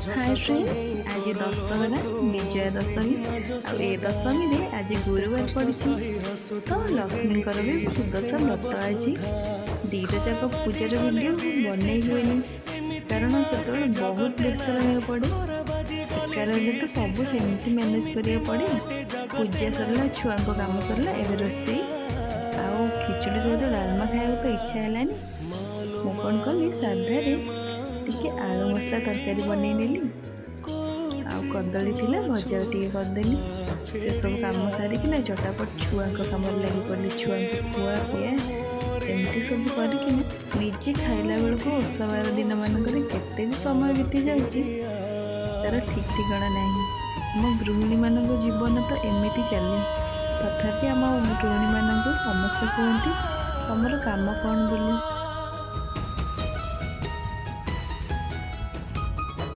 Hi friends, आज दशहरा विजया दशमी ए दशमी रे आज गुरुवार पड़ी तो लक्ष्मी भी सुदशा व्रत आज दीटा जाक पूजार वीडियो बन हुए कारण से बहुत व्यस्त रहा पड़े एका रही तो सब सेमती मैनेज करा पड़े। पूजा सरला, छुआ कम सरला, एवं रोसे आउ खिचड़ी सहित डालमा खाया तो इच्छा है मु कौन कली साधारे टिके आलू मसला तरकारी बनई नेली आउ कदली थिला भजा टिके करदेली से सब काम सारिकिना चटापट छुआ कम लगी पड़ी। छुआ खुआ पिया एमती सब करकिना निजे खाइला बेलू ओषा 12 दिन मानक केते समय बीती जाउची तार ठीक ठिकाना नहीं। आम गृहिणी मान जीवन तो एमती चले तथापि आम गृहिणी मान समस्ते कहते तुमर काम कौन बोली